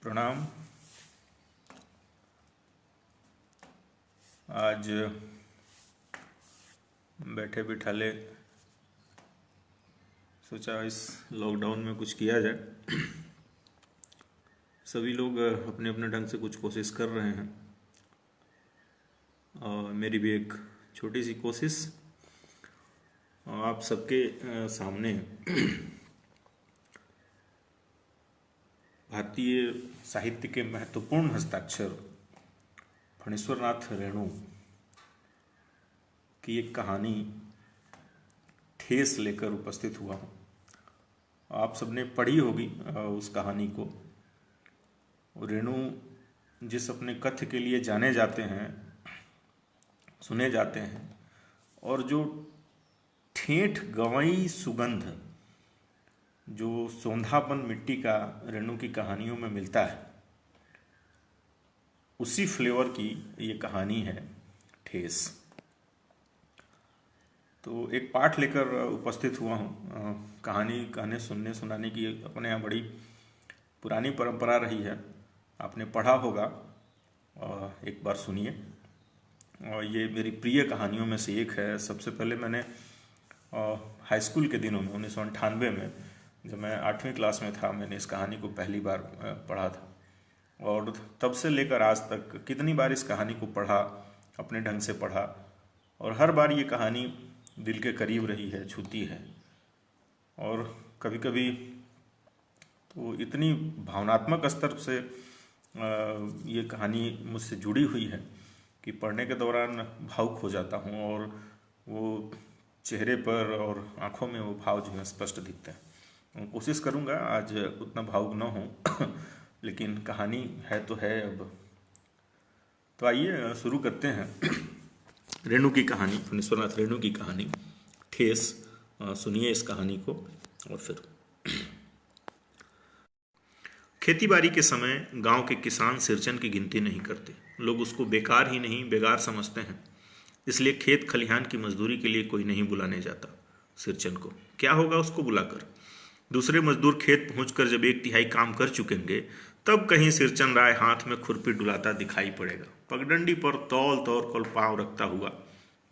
प्रणाम। आज बैठे बिठाले सोचा इस लॉकडाउन में कुछ किया जाए। सभी लोग अपने अपने ढंग से कुछ कोशिश कर रहे हैं और मेरी भी एक छोटी सी कोशिश आप सबके सामने भारतीय साहित्य के महत्वपूर्ण हस्ताक्षर फणीश्वरनाथ रेणु की एक कहानी ठेस लेकर उपस्थित हुआ हूँ। आप सबने पढ़ी होगी उस कहानी को। रेणु जिस अपने कथ्य के लिए जाने जाते हैं, सुने जाते हैं, और जो ठेठ गंवई सुगंध, जो सौंधापन मिट्टी का रेणु की कहानियों में मिलता है, उसी फ्लेवर की ये कहानी है ठेस। तो एक पाठ लेकर उपस्थित हुआ हूँ। कहानी कहने सुनने सुनाने की अपने यहाँ बड़ी पुरानी परंपरा रही है। आपने पढ़ा होगा, एक बार सुनिए। और ये मेरी प्रिय कहानियों में से एक है। सबसे पहले मैंने हाई स्कूल के दिनों में 1998 में, जब मैं 8वीं क्लास में था, मैंने इस कहानी को पहली बार पढ़ा था। और तब से लेकर आज तक कितनी बार इस कहानी को पढ़ा, अपने ढंग से पढ़ा, और हर बार ये कहानी दिल के करीब रही है, छूती है। और कभी कभी तो इतनी भावनात्मक स्तर से ये कहानी मुझसे जुड़ी हुई है कि पढ़ने के दौरान भावुक हो जाता हूँ, और वो चेहरे पर और आँखों में वो भाव जो है स्पष्ट दिखते हैं। कोशिश करूँगा आज उतना भावुक न हो लेकिन कहानी है तो है अब। तो आइए शुरू करते हैं रेणु की कहानी, फणीश्वरनाथ रेणु की कहानी ठेस। सुनिए इस कहानी को। और फिर खेतीबाड़ी के समय गांव के किसान सिरचन की गिनती नहीं करते। लोग उसको बेकार ही नहीं बेगार समझते हैं, इसलिए खेत खलिहान की मजदूरी के लिए कोई नहीं बुलाने जाता सिरचन को। क्या होगा उसको बुलाकर? दूसरे मजदूर खेत पहुंचकर जब 1/3 काम कर चुकेंगे, तब कहीं सिरचन राय हाथ में खुरपी डुलाता दिखाई पड़ेगा, पगडंडी पर तौल तौल कर पांव रखता हुआ।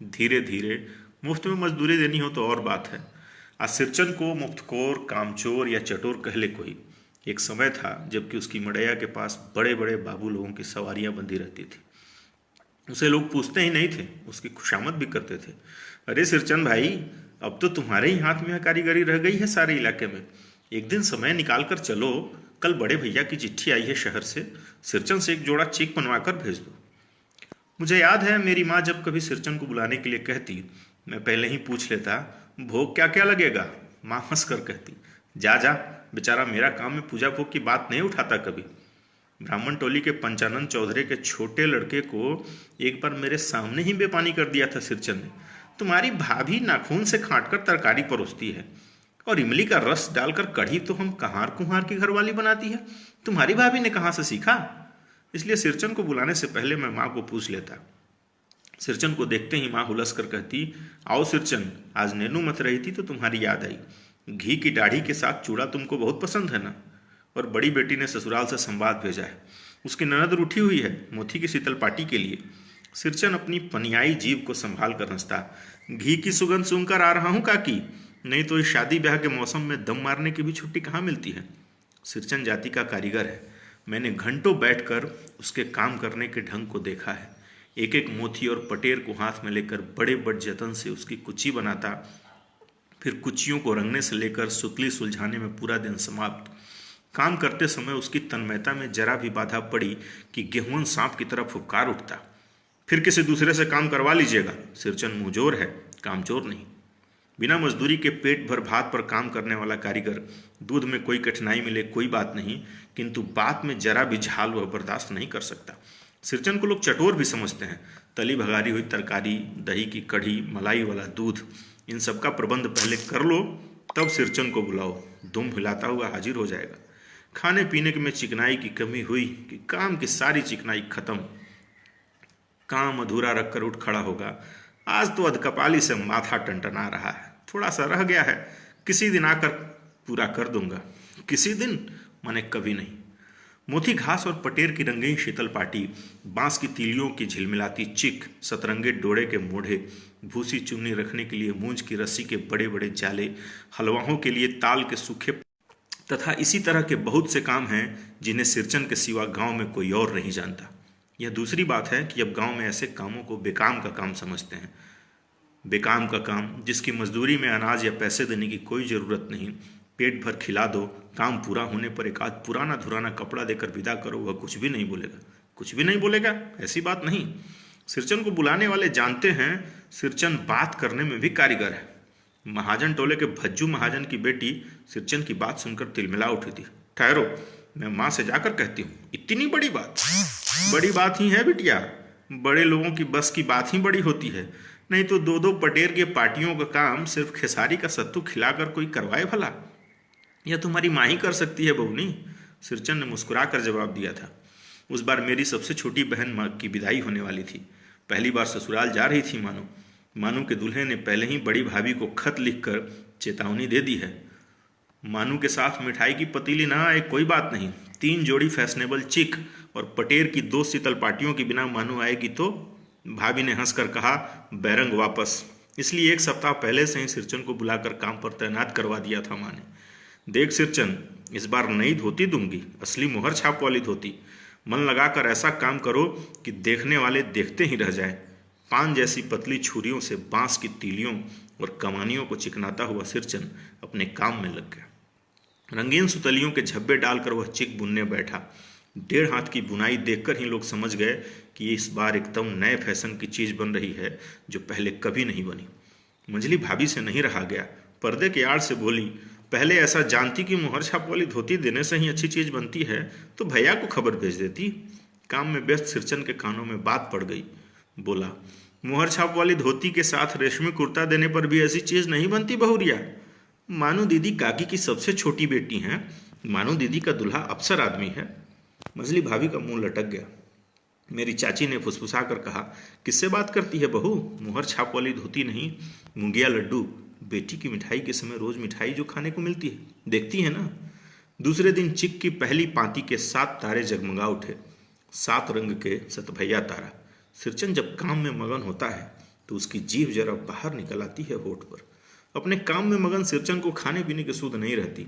धीरे धीरे मुफ्त में मजदूरी देनी हो तो और बात है। आज सिरचन को मुफ्तखोर, कामचोर या चटोर कह ले कोई। एक समय था जबकि उसकी मड़ैया के पास बड़े बड़े बाबू लोगों की सवारियां बंधी रहती थी। उसे लोग पूछते ही नहीं थे, उसकी खुशामद भी करते थे। अरे सिरचन भाई, अब तो तुम्हारे ही हाथ में कारीगरी रह गई है सारे इलाके में। एक दिन समय निकाल कर चलो, कल बड़े भैया की चिट्ठी आई है शहर से, सिरचन से एक जोड़ा चेक बनवा कर भेज दो। मुझे याद है मेरी माँ जब कभी सिरचन को बुलाने के लिए कहती, मैं पहले ही पूछ लेता, भोग क्या क्या लगेगा। माँ हंस कर कहती, जा जा, बेचारा मेरा काम में पूजा भोग की बात नहीं उठाता कभी। ब्राह्मण टोली के पंचानन चौधरी के छोटे लड़के को एक बार मेरे सामने ही बेपानी कर दिया था सिरचन ने। तुम्हारी भाभी नाखून से खाट कर तरकारी परोसती है, और इमली का रस डालकर कढ़ी तो हम कहार कुहार की घरवाली बनाती है। तुम्हारी भाभी ने कहाँ से सीखा? इसलिए सिरचन को बुलाने से पहले मैं माँ को पूछ लेता। सिरचन को देखते ही माँ हुलस कर कहती, आओ सिरचन, आज नैनू मत रही थी तो तुम्हारी याद आई। घी की दाढ़ी के साथ चूड़ा तुमको बहुत पसंद है ना? और बड़ी बेटी ने ससुराल से संवाद भेजा है, उसकी ननद रूठी हुई है मोती की शीतल पार्टी के लिए। सिरचन अपनी पनियाई जीभ को संभाल कर हंसता, घी की सुगंध सूंघकर आ रहा हूँ काकी, नहीं तो इस शादी ब्याह के मौसम में दम मारने की भी छुट्टी कहाँ मिलती है। सिरचन जाति का कारीगर है। मैंने घंटों बैठकर उसके काम करने के ढंग को देखा है। एक एक मोती और पटेर को हाथ में लेकर बड़े बड़े जतन से उसकी कुची बनाता, फिर कुचियों को रंगने से लेकर सुतली सुलझाने में पूरा दिन समाप्त। काम करते समय उसकी तन्मयता में जरा भी बाधा पड़ी कि गेहूं सांप की तरह फुफकार उठता। फिर किसी दूसरे से काम करवा लीजिएगा, सिरचन मुंहजोर है, कामचोर नहीं। बिना मजदूरी के पेट भर भात पर काम करने वाला कारीगर, दूध में कोई कठिनाई मिले कोई बात नहीं, किंतु बात में जरा भी झाल वह बर्दाश्त नहीं कर सकता। सिरचन को लोग चटोर भी समझते हैं। तली भगारी हुई तरकारी, दही की कढ़ी, मलाई वाला दूध, इन सब का प्रबंध पहले कर लो, तब सिरचन को बुलाओ, दुम हिलाता हुआ हाजिर हो जाएगा। खाने पीने में चिकनाई की कमी हुई कि काम की सारी चिकनाई खत्म। काम अधूरा रखकर उठ खड़ा होगा, आज तो अधकपाली से माथा टनटना रहा है, थोड़ा सा रह गया है, किसी दिन आकर पूरा कर दूंगा। किसी दिन माने कभी नहीं। मोती घास और पटेर की रंगीन शीतल पाटी, बांस की तीलियों की झिलमिलाती चिक, सतरंगे डोरे के मोढ़े, भूसी चुन्नी रखने के लिए मूंज की रस्सी के बड़े बड़े जाले, हलवाओं के लिए ताल के सूखे तथा इसी तरह के बहुत से काम हैं जिन्हें सिरचन के सिवा गांव में कोई और नहीं जानता। यह दूसरी बात है कि अब गांव में ऐसे कामों को बेकाम का काम समझते हैं। बेकाम का काम, जिसकी मजदूरी में अनाज या पैसे देने की कोई ज़रूरत नहीं, पेट भर खिला दो, काम पूरा होने पर एक आध पुराना धुराना कपड़ा देकर विदा करो, वह कुछ भी नहीं बोलेगा। कुछ भी नहीं बोलेगा, ऐसी बात नहीं। सिरचन को बुलाने वाले जानते हैं सिरचन बात करने में भी कारीगर है। महाजन टोले के भज्जू महाजन की बेटी सिरचन की बात सुनकर तिलमिला उठी थी। ठहरो, मैं माँ से जाकर कहती हूँ। इतनी बड़ी बात? बड़ी बात ही है बिटिया, बड़े लोगों की बस की बात ही बड़ी होती है। नहीं तो दो दो पटेर के पार्टियों का काम सिर्फ खेसारी का सत्तू खिलाकर कोई करवाए भला? यह तुम्हारी माँ ही कर सकती है बहुनी, सिरचन ने मुस्कुरा कर जवाब दिया था। उस बार मेरी सबसे छोटी बहन माँ की विदाई होने वाली थी। पहली बार ससुराल जा रही थी मानो। मानू के दूल्हे ने पहले ही बड़ी भाभी को खत लिखकर चेतावनी दे दी है। मानू के साथ मिठाई की पतीली ना आए कोई बात नहीं, 3 जोड़ी फैशनेबल चिक और पटेर की 2 शीतल पार्टियों के बिना मानू आएगी तो? भाभी ने हंसकर कहा, बैरंग वापस। इसलिए 1 सप्ताह पहले से ही सिरचन को बुलाकर काम पर तैनात करवा दिया था माँ ने। देख सिरचन, इस बार नई धोती दूंगी, असली मोहर छाप वाली धोती। मन लगाकर ऐसा काम करो कि देखने वाले देखते ही रह जाए। पान जैसी पतली छुरियों से बांस की तीलियों और कमानियों को चिकनाता हुआ सिरचन अपने काम में लग गया। रंगीन सुतलियों के झब्बे डालकर वह चिक बुनने बैठा। 1.5 हाथ की बुनाई देखकर ही लोग समझ गए कि इस बार एकदम नए फैशन की चीज बन रही है जो पहले कभी नहीं बनी। मंजली भाभी से नहीं रहा गया, पर्दे के आड़ से बोली, पहले ऐसा जानती कि मोहर छाप वाली धोती देने से ही अच्छी चीज बनती है तो भैया को खबर भेज देती। काम में व्यस्त सिरचन के कानों में बात पड़ गई। बोला, मोहर छाप वाली धोती के साथ रेशमी कुर्ता देने पर भी ऐसी चीज नहीं बनती बहुरिया। मानू दीदी काकी की सबसे छोटी बेटी हैं, मानू दीदी का दूल्हा अफसर आदमी है। मजली भाभी का मुंह लटक गया। मेरी चाची ने फुसफुसा कर कहा, किससे बात करती है बहू? मोहर छाप वाली धोती नहीं, मुंगिया लड्डू। बेटी की मिठाई के समय रोज मिठाई जो खाने को मिलती है, देखती है ना। दूसरे दिन चिक की पहली पांति के 7 तारे जगमगा उठे। 7 रंग के सतभैया तारा। सिरचन जब काम में मगन होता है तो उसकी जीभ जरा बाहर निकल आती है होठ पर। अपने काम में मगन सिरचन को खाने पीने की सुध नहीं रहती।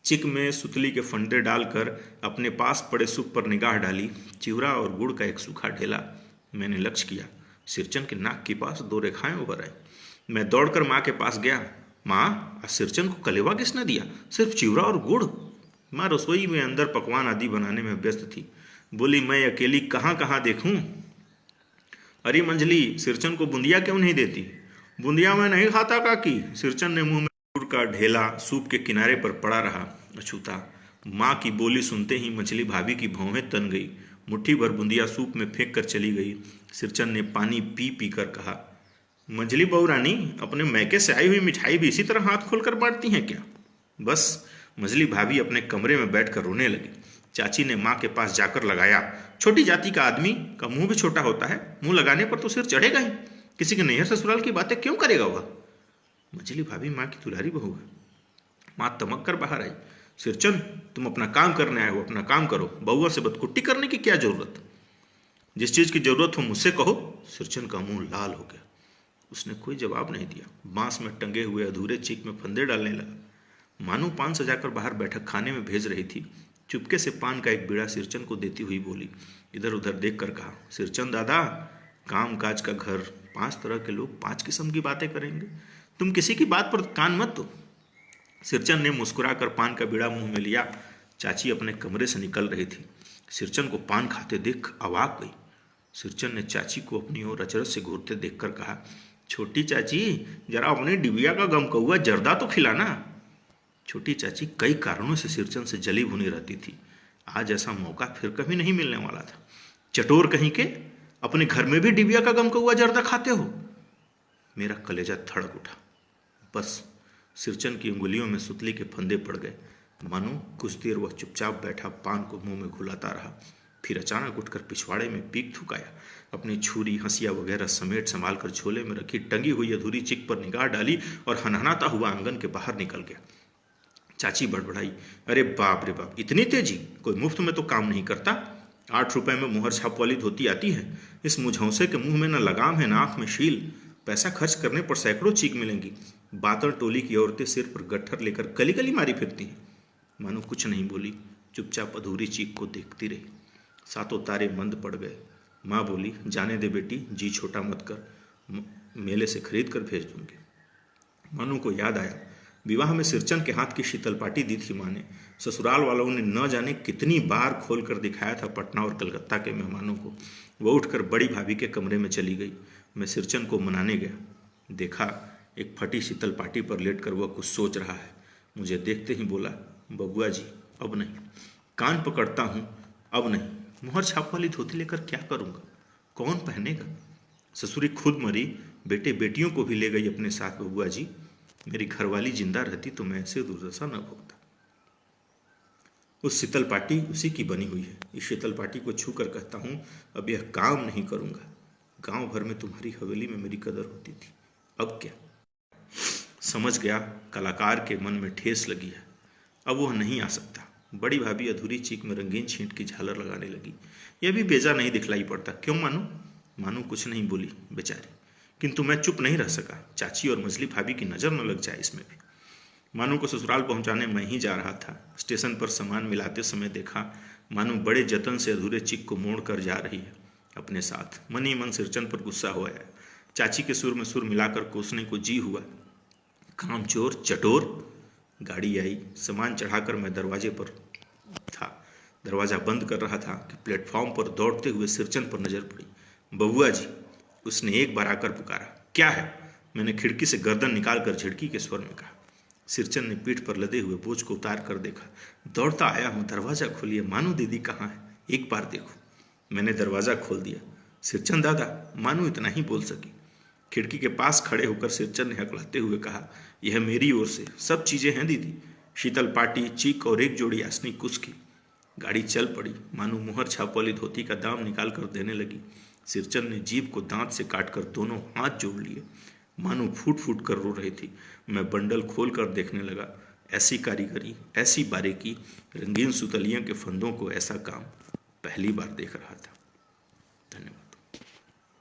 चिक में सुतली के फंदे डालकर अपने पास पड़े सूप पर निगाह डाली। चिवड़ा और गुड़ का एक सूखा ढेला मैंने लक्ष्य किया। सिरचन के नाक के पास 2 रेखाएं उभर आई। मैं दौड़कर माँ के पास गया। माँ, आज सिरचन को कलेवा किसने दिया? सिर्फ चिवड़ा और गुड़। माँ रसोई में अंदर पकवान आदि बनाने में व्यस्त थी। बोली, मैं अकेली कहाँ कहाँ देखूं? अरे मंजली, सिरचन को बूंदिया क्यों नहीं देती? बूंदिया मैं नहीं खाता काकी। सिरचन ने मुंह में गुड़ का ढेला सूप के किनारे पर पड़ा रहा अछूता। माँ की बोली सुनते ही मछली भाभी की भौहें तन गई। मुट्ठी भर बूंदिया सूप में फेंक कर चली गई। सिरचन ने पानी पी पी कर कहा, मंजली बहू रानी, अपने मैके से आई हुई मिठाई भी इसी तरह हाथ खोलकर बांटती हैं क्या? बस। मजली भाभी अपने कमरे में बैठकर रोने लगी। चाची ने माँ के पास जाकर लगाया, छोटी जाति का आदमी का मुंह भी छोटा होता है, मुंह लगाने पर तो सिर चढ़ेगा ही। किसी के नैहर ससुराल की बातें क्यों करेगा वह? मछली भाभी माँ की दुलारी बहू है। माँ तमक कर बाहर आई। सिरचन, तुम अपना काम करने आए हो, अपना काम करो। बउआ से बदकुट्टी करने की क्या जरूरत? जिस चीज की जरूरत हो मुझसे कहो। सिरचन का मुंह लाल हो गया। उसने कोई जवाब नहीं दिया। बांस में टंगे हुए अधूरे चिक में फंदे डालने लगा। मानो पान सजाकर बाहर बैठक खाने में भेज रही थी। चुपके से पान का एक बीड़ा सिरचन को देती हुई बोली। इधर उधर देखकर कहा, सिरचन दादा, काम काज का घर, 5 तरह के लोग 5 किस्म की बातें करेंगे। तुम किसी की बात पर कान मत दो। सिरचन ने मुस्कुराकर पान का बीड़ा मुंह में लिया। चाची अपने कमरे से निकल रही थी। सिरचन को पान खाते देख अवाक गई। सिरचन ने चाची को अपनी ओर अचरज से घूरते देखकर कहा, छोटी चाची, जरा अपनी डिबिया का गमकौआ जर्दा तो खिलाना। छोटी चाची कई कारणों से सिरचन से जली भुनी रहती थी। आज ऐसा मौका फिर कभी नहीं मिलने वाला था। चटोर कहीं के, अपने घर में भी डिबिया का गमकौआ जर्दा खाते हो? मेरा कलेजा धड़क उठा। बस। सिरचन की उंगलियों में सुतली के फंदे पड़ गए। मानो कुछ देर वह चुपचाप बैठा पान को मुंह में घुलाता रहा। फिर अचानक उठकर पिछवाड़े में पीक थुकाया। अपनी छुरी, हंसिया वगैरह समेट संभाल कर झोले में रखी टंगी हुई अधूरी चिक पर निगाह डाली और हनहनाता हुआ आंगन के बाहर निकल गया। चाची बड़बड़ाई, अरे बाप रे बाप, इतनी तेजी, कोई मुफ्त में तो काम नहीं करता। 8 रुपए में मुहर छाप वाली धोती आती है। इस मुझौसे के मुंह में न लगाम है न आंख में शील। पैसा खर्च करने पर सैकड़ों चीख मिलेंगी। बातल टोली की औरतें सिर पर गट्ठर लेकर गली गली मारी फिरती हैं। मानो कुछ नहीं बोली, चुपचाप अधूरी चीख को देखती रही। सातों तारे मंद पड़ गए। माँ बोली, जाने दे बेटी, जी छोटा मत कर, मेले से खरीद कर भेज दूंगी। मानू को याद आया, विवाह में सिरचन के हाथ की शीतल पाटी दी थी माँ ने। ससुराल वालों ने न जाने कितनी बार खोल कर दिखाया था पटना और कलकत्ता के मेहमानों को। वह उठकर बड़ी भाभी के कमरे में चली गई। मैं सिरचन को मनाने गया। देखा, एक फटी शीतल पाटी पर लेटकर वह कुछ सोच रहा है। मुझे देखते ही बोला, बबुआ जी अब नहीं। कान पकड़ता हूँ, अब नहीं। मुहर छाप वाली धोती लेकर क्या करूँगा, कौन पहनेगा। ससुरी खुद मरी, बेटे बेटियों को भी ले गई अपने साथ। बबुआ जी, मेरी घरवाली जिंदा रहती तो मैं ऐसे दुर्दशा न भोगता। उस शीतल पाटी उसी की बनी हुई है। इस शीतल पाटी को छू कर कहता हूँ, अब यह काम नहीं करूँगा। गांव भर में तुम्हारी हवेली में मेरी कदर होती थी, अब क्या। समझ गया, कलाकार के मन में ठेस लगी है, अब वह नहीं आ सकता। बड़ी भाभी अधूरी चीख में रंगीन छींट की झालर लगाने लगी। यह भी बेजा नहीं दिखलाई पड़ता, क्यों मानू। मानू कुछ नहीं बोली बेचारी, किंतु मैं चुप नहीं रह सका। चाची और मझली भाभी की नजर न लग जाए इसमें भी। मानू को ससुराल पहुंचाने मैं ही जा रहा था। स्टेशन पर सामान मिलाते समय देखा, मानू बड़े जतन से अधूरे चिक को मोड़ कर जा रही है अपने साथ। मन ही मन सिरचन पर गुस्सा हो आया। चाची के सुर में सुर मिलाकर कोसने को जी हुआ। कामचोर चटोर। गाड़ी आई, सामान चढ़ाकर मैं दरवाजे पर था। दरवाजा बंद कर रहा था कि प्लेटफॉर्म पर दौड़ते हुए सिरचन पर नजर पड़ी। बबुआ जी, उसने एक बार आकर पुकारा। क्या है, मैंने खिड़की से गर्दन निकालकर झिड़की के स्वर में कहा। सिरचन ने पीठ पर लदे हुए बोझ को उतार कर देखा। दौड़ता आया हूं, दरवाजा खोलिए, मानू दीदी कहाँ है, एक बार देखो। मैंने दरवाजा खोल दिया। सिरचन दादा, मानू इतना ही बोल सकी। खिड़की के पास खड़े होकर सिरचन ने हकलाते हुए कहा, यह मेरी ओर से सब चीजें हैं दीदी, शीतल पाटी, चीक और एक जोड़ी आसनी कुश की। गाड़ी चल पड़ी। मानू मुहर छाप वाली धोती का दाम निकाल कर देने लगी। सिरचन ने जीभ को दांत से काटकर दोनों हाथ जोड़ लिए। मानू फूट फूट कर रो रही थी। मैं बंडल खोल कर देखने लगा। ऐसी कारीगरी, ऐसी बारीकी, रंगीन सुतलियों के फंदों को, ऐसा काम पहली बार देख रहा था। धन्यवाद।